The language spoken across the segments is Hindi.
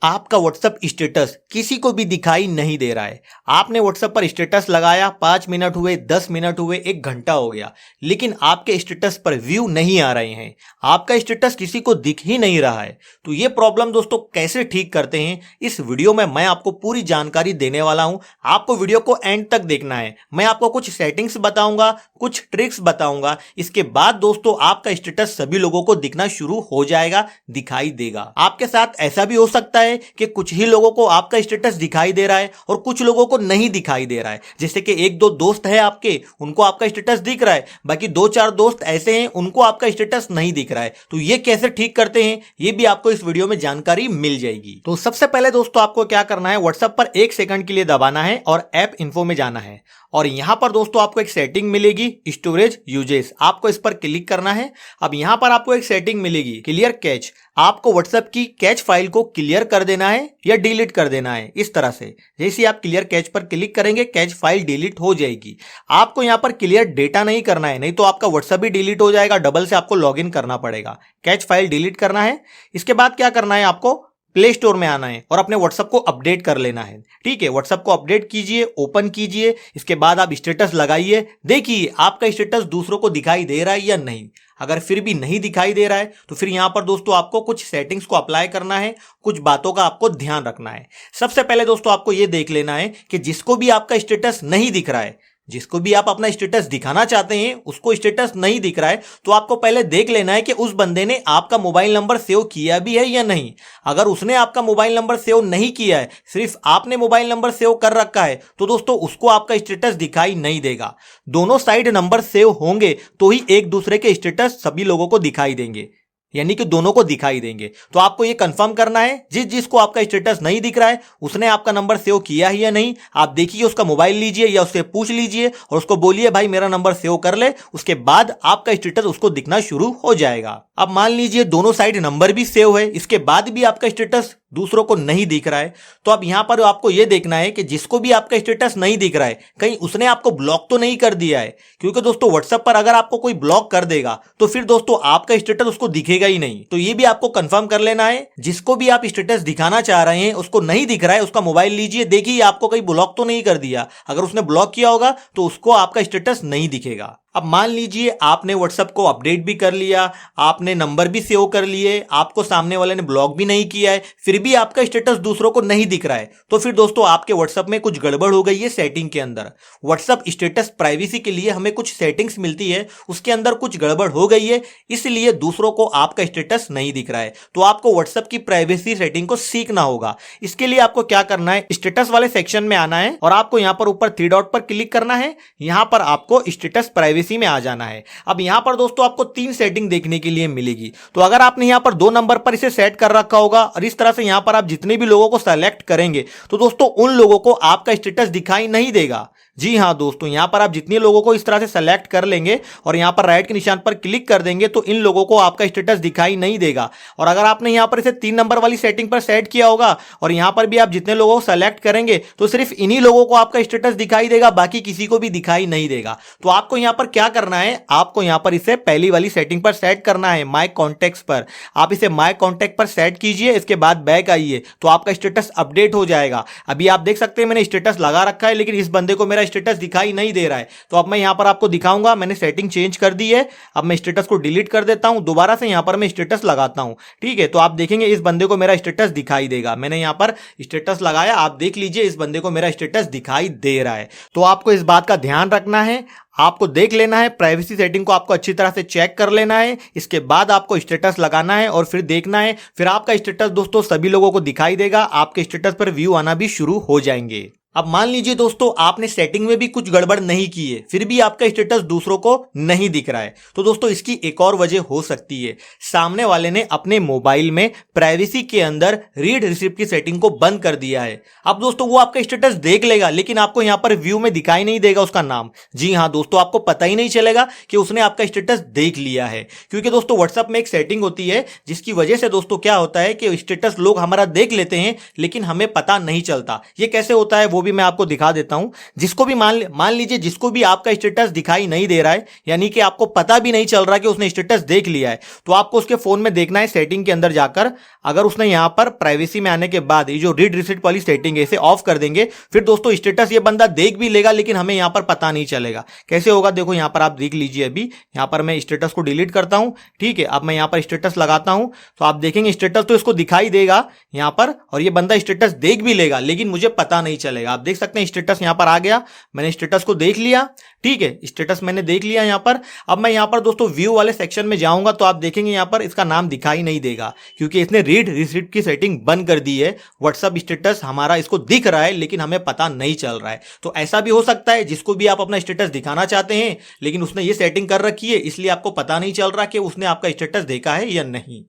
आपका व्हाट्सएप स्टेटस किसी को भी दिखाई नहीं दे रहा है। आपने व्हाट्सएप पर स्टेटस लगाया, 5 मिनट हुए, 10 मिनट हुए, 1 घंटा हो गया, लेकिन आपके स्टेटस पर व्यू नहीं आ रहे हैं। आपका स्टेटस किसी को दिख ही नहीं रहा है। तो ये प्रॉब्लम दोस्तों कैसे ठीक करते हैं, इस वीडियो में मैं आपको पूरी जानकारी देने वाला हूं। आपको वीडियो को एंड तक देखना है। मैं आपको कुछ सेटिंग्स बताऊंगा, कुछ ट्रिक्स बताऊंगा। इसके बाद दोस्तों आपका स्टेटस सभी लोगों को दिखना शुरू हो जाएगा, दिखाई देगा। आपके साथ ऐसा भी हो सकता है कि कुछ ही लोगों को आपका स्टेटस दिखाई दे रहा है और कुछ लोगों को नहीं दिखाई दे रहा है। जैसे कि 1-2 दोस्त है आपके, उनको आपका स्टेटस दिख रहा है, बाकी 2-4 दोस्त ऐसे हैं उनको आपका स्टेटस नहीं दिख रहा है। तो ये कैसे ठीक करते हैं, ये भी आपको इस वीडियो में जानकारी मिल जाएगी। तो सबसे पहले दोस्तों आपको क्या करना है, व्हाट्सएप पर 1 सेकंड के लिए दबाना है और ऐप इन्फो में जाना है। और यहां पर दोस्तों आपको एक सेटिंग मिलेगी, स्टोरेज यूजेस, आपको इस पर क्लिक करना है। अब यहां पर आपको एक सेटिंग मिलेगी, क्लियर कैच। आपको व्हाट्सएप की कैच फाइल को क्लियर कर देना है या डिलीट कर देना है। इस तरह से जैसे आप क्लियर कैच पर क्लिक करेंगे, कैच फाइल डिलीट हो जाएगी। आपको यहां पर क्लियर डेटा नहीं करना है, नहीं तो आपका व्हाट्सएप भी डिलीट हो जाएगा, डबल से आपको लॉगिन करना पड़ेगा। कैच फाइल डिलीट करना है। इसके बाद क्या करना है, आपको प्ले स्टोर में आना है और अपने व्हाट्सएप को अपडेट कर लेना है। ठीक है, व्हाट्सएप को अपडेट कीजिए, ओपन कीजिए। इसके बाद आप स्टेटस लगाइए, देखिए आपका स्टेटस दूसरों को दिखाई दे रहा है या नहीं। अगर फिर भी नहीं दिखाई दे रहा है तो फिर यहां पर दोस्तों आपको कुछ सेटिंग्स को अप्लाई करना है, कुछ बातों का आपको ध्यान रखना है। सबसे पहले दोस्तों आपको यह देख लेना है कि जिसको भी आपका स्टेटस नहीं दिख रहा है, जिसको भी आप अपना स्टेटस दिखाना चाहते हैं, उसको स्टेटस नहीं दिख रहा है, तो आपको पहले देख लेना है कि उस बंदे ने आपका मोबाइल नंबर सेव किया भी है या नहीं। अगर उसने आपका मोबाइल नंबर सेव नहीं किया है, सिर्फ आपने मोबाइल नंबर सेव कर रखा है, तो दोस्तों उसको आपका स्टेटस दिखाई नहीं देगा। दोनों साइड नंबर सेव होंगे तो ही एक दूसरे के स्टेटस सभी लोगों को दिखाई देंगे, यानी कि दोनों को दिखाई देंगे। तो आपको ये कंफर्म करना है, जिसको आपका स्टेटस नहीं दिख रहा है उसने आपका नंबर सेव किया है या नहीं। आप देखिए, उसका मोबाइल लीजिए या उससे पूछ लीजिए और उसको बोलिए भाई मेरा नंबर सेव कर ले। उसके बाद आपका स्टेटस उसको दिखना शुरू हो जाएगा। अब मान लीजिए दोनों साइड नंबर भी सेव है, इसके बाद भी आपका स्टेटस दूसरों को नहीं दिख रहा है, तो अब यहां पर आपको यह देखना है कि जिसको भी आपका स्टेटस नहीं दिख रहा है, कहीं उसने आपको ब्लॉक तो नहीं कर दिया है। क्योंकि दोस्तों व्हाट्सएप पर अगर आपको कोई ब्लॉक कर देगा तो फिर दोस्तों आपका स्टेटस उसको दिखेगा ही नहीं। तो ये भी आपको कंफर्म कर लेना है, जिसको भी आप स्टेटस दिखाना चाह रहे हैं उसको नहीं दिख रहा है, उसका मोबाइल लीजिए, देखिए आपको कहीं ब्लॉक तो नहीं कर दिया। अगर उसने ब्लॉक किया होगा तो उसको आपका स्टेटस नहीं दिखेगा। अब मान लीजिए आपने व्हाट्सएप को अपडेट भी कर लिया, आपने नंबर भी सेव कर लिए, आपको सामने वाले ने ब्लॉक भी नहीं किया है, फिर भी आपका स्टेटस दूसरों को नहीं दिख रहा है, तो फिर दोस्तों आपके व्हाट्सएप में कुछ गड़बड़ हो गई है सेटिंग के अंदर। व्हाट्सएप स्टेटस प्राइवेसी के लिए हमें कुछ सेटिंग्स मिलती है, उसके अंदर कुछ गड़बड़ हो गई है, इसलिए दूसरों को आपका स्टेटस नहीं दिख रहा है। तो आपको व्हाट्सएप की प्राइवेसी सेटिंग को सीखना होगा। इसके लिए आपको क्या करना है, स्टेटस वाले सेक्शन में आना है और आपको यहां पर ऊपर 3 डॉट पर क्लिक करना है। यहां पर आपको स्टेटस प्राइवेसी में आ जाना है। अब यहां पर दोस्तों आपको 3 सेटिंग देखने के लिए मिलेगी। तो अगर आपने यहां पर 2 नंबर पर इसे सेट कर रखा होगा और इस तरह से यहां पर आप जितने भी लोगों को सेलेक्ट करेंगे तो दोस्तों उन लोगों को आपका स्टेटस दिखाई नहीं देगा। जी हां दोस्तों, यहां पर आप जितने लोगों को इस तरह से सेलेक्ट कर लेंगे और यहां पर राइट के निशान पर क्लिक कर देंगे तो इन लोगों को आपका स्टेटस दिखाई नहीं देगा। और अगर आपने यहां पर इसे 3 नंबर वाली सेटिंग पर सेट किया होगा और यहां पर भी आप जितने लोगों को सेलेक्ट करेंगे तो सिर्फ इन्हीं लोगों को आपका स्टेटस दिखाई देगा, बाकी किसी को भी दिखाई नहीं देगा। तो आपको यहां पर क्या करना है, आपको यहां पर इसे पहली वाली सेटिंग पर सेट करना है, माय कॉन्टैक्ट्स पर। आप इसे माय कॉन्टैक्ट पर सेट कीजिए, इसके बाद बैक आइए तो आपका स्टेटस अपडेट हो जाएगा। अभी आप देख सकते हैं मैंने स्टेटस लगा रखा है, लेकिन इस बंदे को मेरा स्टेटस दिखाई नहीं दे रहा है। तो अब मैं यहां पर आपको दिखाऊंगा, मैंने सेटिंग चेंज कर दी है। अब मैं स्टेटस को डिलीट कर देता हूं, दोबारा से यहां पर मैं स्टेटस लगाता हूं। ठीक है, तो आप देखेंगे इस बंदे को मेरा स्टेटस दिखाई देगा। मैंने यहां पर स्टेटस लगाया, आप देख लीजिए इस बंदे को मेरा स्टेटस दिखाई दे रहा है। तो आपको इस बात का ध्यान रखना है, आपको देख लेना है, प्राइवेसी सेटिंग को आपको अच्छी तरह से चेक कर लेना है। इसके बाद आपको स्टेटस लगाना है और फिर देखना है, फिर आपका स्टेटस दोस्तों सभी लोगों को दिखाई देगा, आपके स्टेटस पर व्यू आना भी शुरू हो जाएंगे। अब मान लीजिए दोस्तों आपने सेटिंग में भी कुछ गड़बड़ नहीं की है, फिर भी आपका स्टेटस दूसरों को नहीं दिख रहा है, तो दोस्तों इसकी एक और वजह हो सकती है, सामने वाले ने अपने मोबाइल में प्राइवेसी के अंदर रीड रिसिप्ट की सेटिंग को बंद कर दिया है। अब दोस्तों वो आपका स्टेटस देख लेगा, लेकिन आपको यहां पर व्यू में दिखाई नहीं देगा उसका नाम। जी हां दोस्तों, आपको पता ही नहीं चलेगा कि उसने आपका स्टेटस देख लिया है, क्योंकि दोस्तों व्हाट्सएप में एक सेटिंग होती है जिसकी वजह से दोस्तों क्या होता है कि स्टेटस लोग हमारा देख लेते हैं लेकिन हमें पता नहीं चलता। ये कैसे होता है वो वो भी मैं आपको दिखा देता हूं। जिसको भी मान लीजिए जिसको भी आपका स्टेटस दिखाई नहीं दे रहा है, यानी कि आपको पता भी नहीं चल रहा कि उसने स्टेटस देख लिया है, तो आपको उसके फोन में देखना है सेटिंग के अंदर जाकर। अगर उसने यहां पर प्राइवेसी में आने के बाद ये जो रीड रिसीट वाली सेटिंग है इसे ऑफ कर देंगे, फिर दोस्तों स्टेटस ये बंदा देख भी लेगा लेकिन हमें यहां पर पता नहीं चलेगा। कैसे होगा देखो, यहां पर आप देख लीजिए। अभी यहां पर मैं स्टेटस को डिलीट करता हूं, ठीक है। अब मैं यहां पर स्टेटस लगाता हूं तो आप देखेंगे स्टेटस तो इसको दिखाई देगा यहां पर, और ये बंदा स्टेटस देख भी लेगा लेकिन मुझे पता नहीं चलेगा। आप देख सकते हैं स्टेटस यहां पर आ गया, मैंने स्टेटस को देख लिया, ठीक है। स्टेटस मैंने देख लिया यहां पर। अब मैं यहां पर दोस्तों व्यू वाले सेक्शन में जाऊंगा तो आप देखेंगे यहां पर इसका नाम दिखाई नहीं देगा, क्योंकि इसने रीड रिसीट की सेटिंग बंद कर दी है। व्हाट्सएप स्टेटस हमारा इसको दिख रहा है लेकिन हमें पता नहीं चल रहा है। तो ऐसा भी हो सकता है जिसको भी आप अपना स्टेटस दिखाना चाहते हैं लेकिन उसने ये सेटिंग कर रखी है, इसलिए आपको पता नहीं चल रहा कि उसने आपका स्टेटस देखा है या नहीं।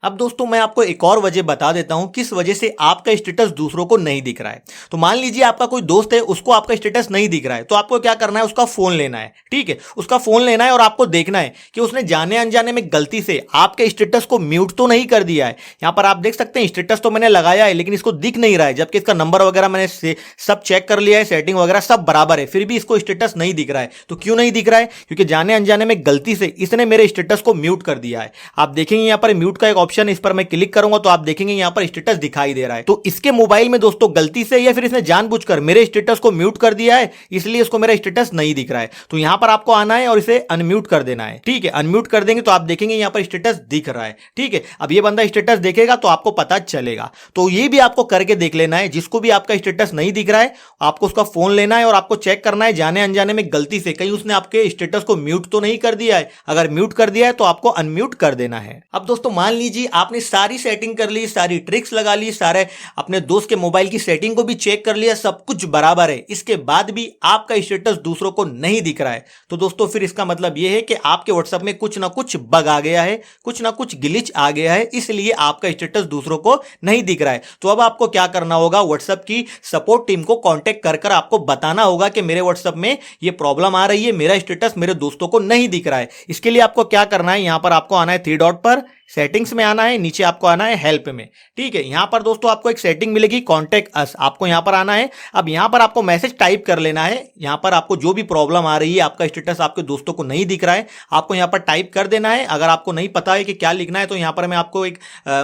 अब दोस्तों मैं आपको एक और वजह बता देता हूं किस वजह से आपका स्टेटस दूसरों को नहीं दिख रहा है। तो मान लीजिए आपका कोई दोस्त है, उसको आपका स्टेटस नहीं दिख रहा है, तो आपको क्या करना है, उसका फोन लेना है, ठीक है। उसका फोन लेना है और आपको देखना है कि उसने जाने अनजाने में गलती से आपके स्टेटस को म्यूट तो नहीं कर दिया है। यहां पर आप देख सकते हैं स्टेटस तो मैंने लगाया है लेकिन इसको दिख नहीं रहा है, जबकि इसका नंबर वगैरह मैंने सब चेक कर लिया है, सेटिंग वगैरह सब बराबर है, फिर भी इसको स्टेटस नहीं दिख रहा है। तो क्यों नहीं दिख रहा है? क्योंकि जाने अनजाने में गलती से इसने मेरे स्टेटस को म्यूट कर दिया है। आप देखेंगे यहां पर म्यूट का एक ऑप्शन, इस पर मैं क्लिक करूंगा तो आप देखेंगे यहां पर स्टेटस दिखाई दे रहा है। तो इसके मोबाइल में दोस्तों गलती से या फिर इसने जानबूझकर मेरे स्टेटस को म्यूट कर दिया है, इसलिए इसको मेरा स्टेटस नहीं दिख रहा है। तो यहां पर आपको आना है और इसे अनम्यूट कर देना है, ठीक है। अनम्यूट कर देंगे तो आप देखेंगे यहां पर स्टेटस दिख रहा है, ठीक है। अब ये बंदा स्टेटस देखेगा तो आपको पता चलेगा। तो ये भी आपको करके देख लेना है, जिसको भी आपका स्टेटस नहीं दिख रहा है आपको उसका फोन लेना है और आपको चेक करना है जाने अनजाने में गलती से कहीं उसने आपके स्टेटस को म्यूट तो नहीं कर दिया है। अगर म्यूट कर दिया है तो आपको अनम्यूट कर देना है। अब दोस्तों मान लीजिए आपने सारी सेटिंग कर ली, सारी ट्रिक्स लगा ली, सारे अपने दोस्त के मोबाइल की सेटिंग को भी चेक कर लिया, सब कुछ बराबर है, इसके बाद भी आपका स्टेटस दूसरों को नहीं दिख रहा है, तो दोस्तों फिर इसका मतलब यह है कि आपके व्हाट्सएप में कुछ ना कुछ बग आ गया है, कुछ ना कुछ ग्लिच आ गया है, इसलिए आपका स्टेटस दूसरों को नहीं दिख रहा है। तो अब आपको क्या करना होगा, व्हाट्सएप की सपोर्ट टीम को कांटेक्ट कर आपको बताना होगा कि मेरे व्हाट्सएप में ये प्रॉब्लम आ रही है, मेरा स्टेटस मेरे दोस्तों को नहीं दिख रहा है। इसके लिए आपको क्या करना है, यहां पर आपको आना है 3 डॉट पर, सेटिंग्स में आना है, नीचे आपको आना है हेल्प में, ठीक है। यहां पर दोस्तों आपको एक सेटिंग मिलेगी कॉन्टेक्ट अस, आपको यहां पर आना है। अब यहां पर आपको मैसेज टाइप कर लेना है, यहां पर आपको जो भी प्रॉब्लम आ रही है, आपका स्टेटस आपके दोस्तों को नहीं दिख रहा है, आपको यहां पर टाइप कर देना है। अगर आपको नहीं पता है कि क्या लिखना है तो यहां पर मैं आपको एक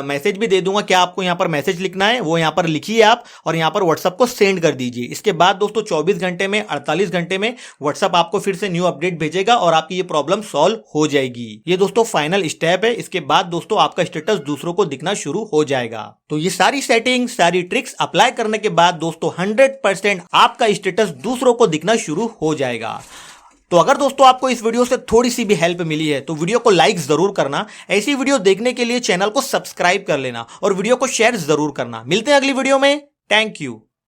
मैसेज भी दे दूंगा, क्या आपको यहां पर मैसेज लिखना है वो यहां पर लिखिए आप और यहां पर व्हाट्सएप को सेंड कर दीजिए। इसके बाद दोस्तों 24 घंटे में 48 घंटे में व्हाट्सएप आपको फिर से न्यू अपडेट भेजेगा और आपकी ये प्रॉब्लम सॉल्व हो जाएगी। ये दोस्तों फाइनल स्टेप है, इसके बाद दोस्तों आपका स्टेटस दूसरों को दिखना शुरू हो जाएगा। तो ये सारी सेटिंग, सारी ट्रिक्स अप्लाई करने के बाद दोस्तों 100% आपका स्टेटस दूसरों को दिखना शुरू हो जाएगा। तो अगर दोस्तों आपको इस वीडियो से थोड़ी सी भी हेल्प मिली है तो वीडियो को लाइक जरूर करना, ऐसी वीडियो देखने के लिए चैनल को सब्सक्राइब कर लेना और वीडियो को शेयर जरूर करना। मिलते हैं अगली वीडियो में, थैंक यू।